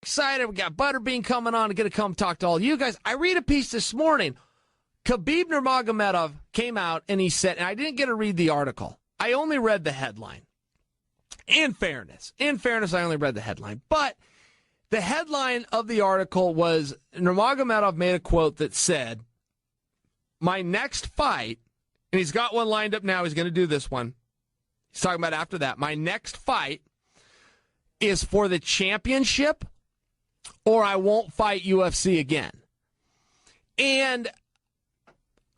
excited. We got Butterbean coming on. I'm going to come talk to all you guys. I read a piece this morning. Khabib Nurmagomedov came out and he said, and I didn't get to read the article. I only read the headline. In fairness, I only read the headline. But the headline of the article was Nurmagomedov made a quote that said, my next fight, and he's got one lined up now. He's going to do this one. He's talking about after that. My next fight is for the championship or I won't fight UFC again. And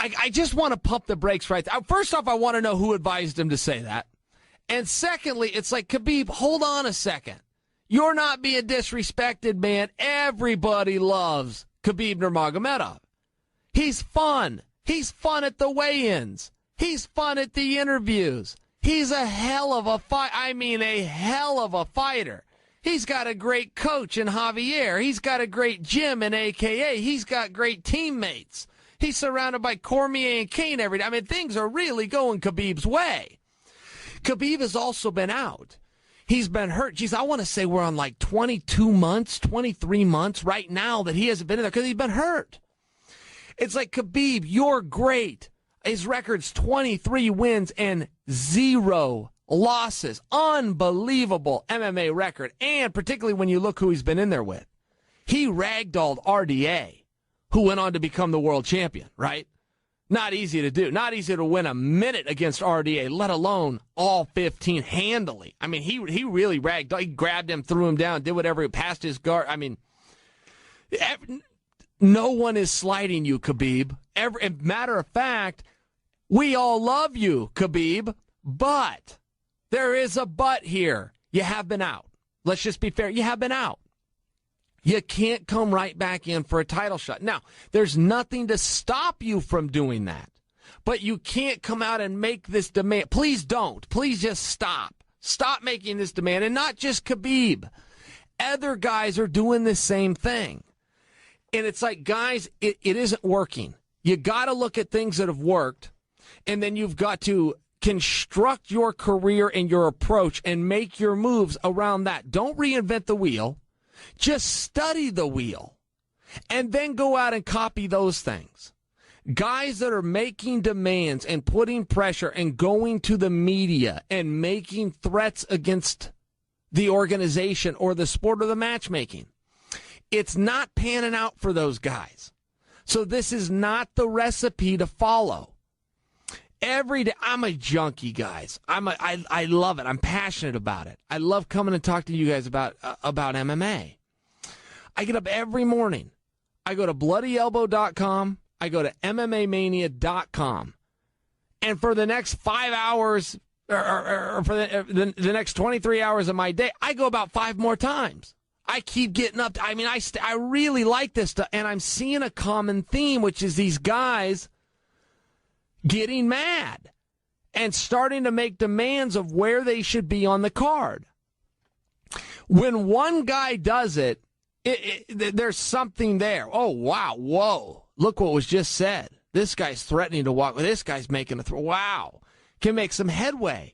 I just want to pump the brakes right there. First off, I want to know who advised him to say that. And secondly, it's like, Khabib, hold on a second. You're not being disrespected, man. Everybody loves Khabib Nurmagomedov. He's fun. He's fun at the weigh-ins. He's fun at the interviews. He's a hell of a fight. I mean, a hell of a fighter. He's got a great coach in Javier. He's got a great gym in AKA. He's got great teammates. He's surrounded by Cormier and Kane every day. I mean, things are really going Khabib's way. Khabib has also been out. He's been hurt. Geez, I want to say we're on like 22 months, 23 months right now that he hasn't been in there because he's been hurt. It's like, Khabib, you're great. His record's 23 wins and 0 losses. Unbelievable MMA record. And particularly when you look who he's been in there with. He ragdolled RDA, who went on to become the world champion, right? Not easy to do. Not easy to win a minute against RDA, let alone all 15 handily. I mean, he really ragdolled. He grabbed him, threw him down, did whatever, passed his guard. I mean, no one is slighting you, Khabib. Matter of fact, we all love you, Khabib, but there is a but here. You have been out. Let's just be fair. You have been out. You can't come right back in for a title shot. Now, there's nothing to stop you from doing that, but you can't come out and make this demand. Please don't. Please just stop. Stop making this demand, and not just Khabib. Other guys are doing the same thing. And it's like, guys, it isn't working. You got to look at things that have worked, and then you've got to construct your career and your approach and make your moves around that. Don't reinvent the wheel. Just study the wheel and then go out and copy those things. Guys that are making demands and putting pressure and going to the media and making threats against the organization or the sport or the matchmaking. It's not panning out for those guys. So this is not the recipe to follow. Every day, I'm a junkie, guys. I love it. I'm passionate about it. I love coming and talking to you guys about MMA. I get up every morning. I go to bloodyelbow.com. I go to MMAmania.com. And for the next 5 hours, or for the next 23 hours of my day, I go about 5 more times. I keep getting up. I mean, I really like this stuff, and I'm seeing a common theme, which is these guys getting mad and starting to make demands of where they should be on the card. When one guy does it, there's something there. Oh, wow, whoa, look what was just said. This guy's threatening to walk. This guy's making a throw. Wow, can make some headway.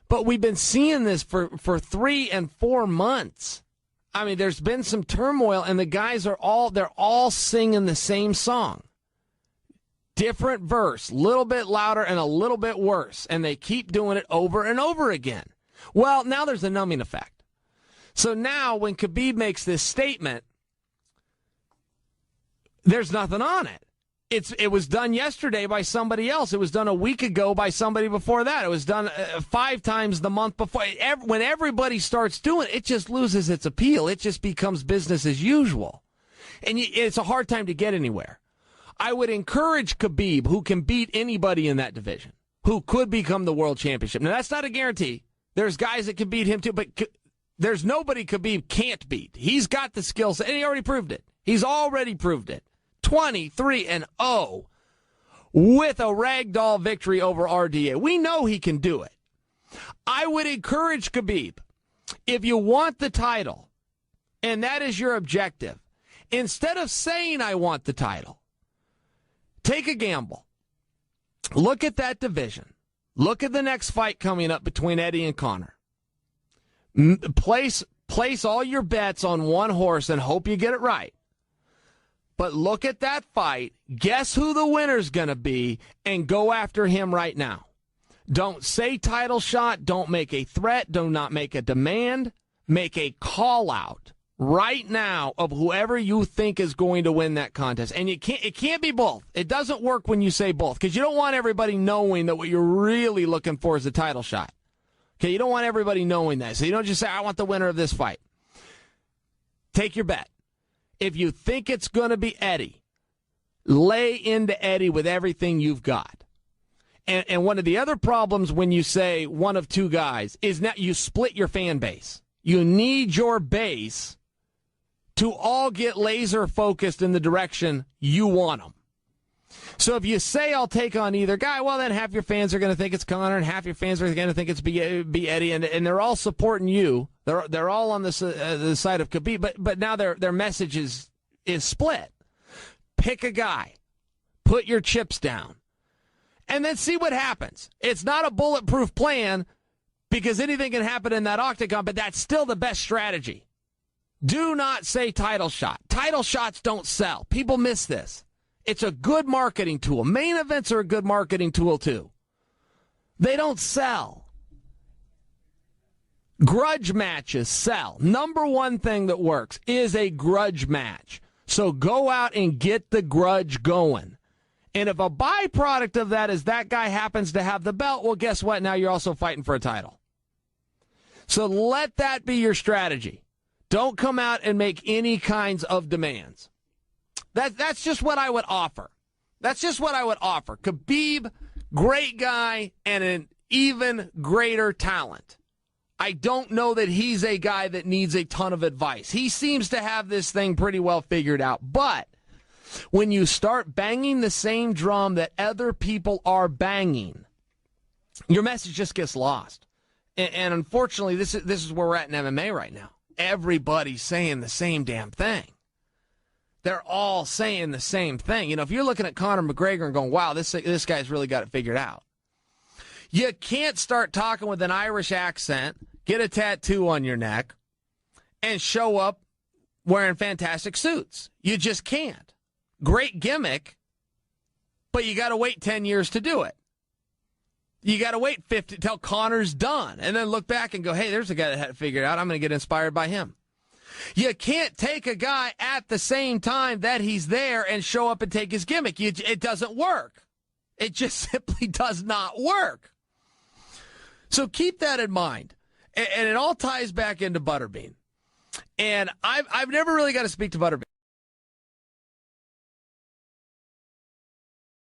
But we've been seeing this for 3 and 4 months. I mean, there's been some turmoil, and the guys they're all singing the same song. Different verse, a little bit louder and a little bit worse, and they keep doing it over and over again. Well, now there's a numbing effect. So now when Khabib makes this statement, there's nothing on it. It was done yesterday by somebody else. It was done a week ago by somebody before that. It was done 5 times the month before. When everybody starts doing it, it just loses its appeal. It just becomes business as usual. And it's a hard time to get anywhere. I would encourage Khabib, who can beat anybody in that division, who could become the world championship. Now, that's not a guarantee. There's guys that can beat him too, but there's nobody Khabib can't beat. He's got the skill set, and he already proved it. He's already proved it. 23-0 with a ragdoll victory over RDA. We know he can do it. I would encourage Khabib, if you want the title, and that is your objective, instead of saying, I want the title, take a gamble. Look at that division. Look at the next fight coming up between Eddie and Conor. Place place all your bets on one horse and hope you get it right. But look at that fight, guess who the winner's going to be, and go after him right now. Don't say title shot, don't make a threat, do not make a demand, make a call out right now of whoever you think is going to win that contest. And it can't be both. It doesn't work when you say both, because you don't want everybody knowing that what you're really looking for is a title shot. Okay, you don't want everybody knowing that. So you don't just say, I want the winner of this fight. Take your bet. If you think it's going to be Eddie, lay into Eddie with everything you've got. And one of the other problems when you say one of two guys is that you split your fan base. You need your base to all get laser focused in the direction you want them. So if you say I'll take on either guy, well, then half your fans are going to think it's Conor and half your fans are going to think it's be Eddie, and they're all supporting you. They're all on the side of Khabib, but now their message is split. Pick a guy, put your chips down, and then see what happens. It's not a bulletproof plan because anything can happen in that octagon, but that's still the best strategy. Do not say title shot. Title shots don't sell. People miss this. It's a good marketing tool. Main events are a good marketing tool, too. They don't sell. Grudge matches sell. Number one thing that works is a grudge match. So go out and get the grudge going. And if a byproduct of that is that guy happens to have the belt, well, guess what? Now you're also fighting for a title. So let that be your strategy. Don't come out and make any kinds of demands. That's just what I would offer. That's just what I would offer. Khabib, great guy and an even greater talent. I don't know that he's a guy that needs a ton of advice. He seems to have this thing pretty well figured out. But when you start banging the same drum that other people are banging, your message just gets lost. And unfortunately, this is where we're at in MMA right now. Everybody's saying the same damn thing. They're all saying the same thing. You know, if you're looking at Conor McGregor and going, wow, this guy's really got it figured out. You can't start talking with an Irish accent, get a tattoo on your neck, and show up wearing fantastic suits. You just can't. Great gimmick, but you got to wait 10 years to do it. You got to wait 50 till Conor's done, and then look back and go, hey, there's a guy that had it figured out. I'm going to get inspired by him. You can't take a guy at the same time that he's there and show up and take his gimmick. It doesn't work. It just simply does not work. So keep that in mind. And it all ties back into Butterbean. And I've never really got to speak to Butterbean.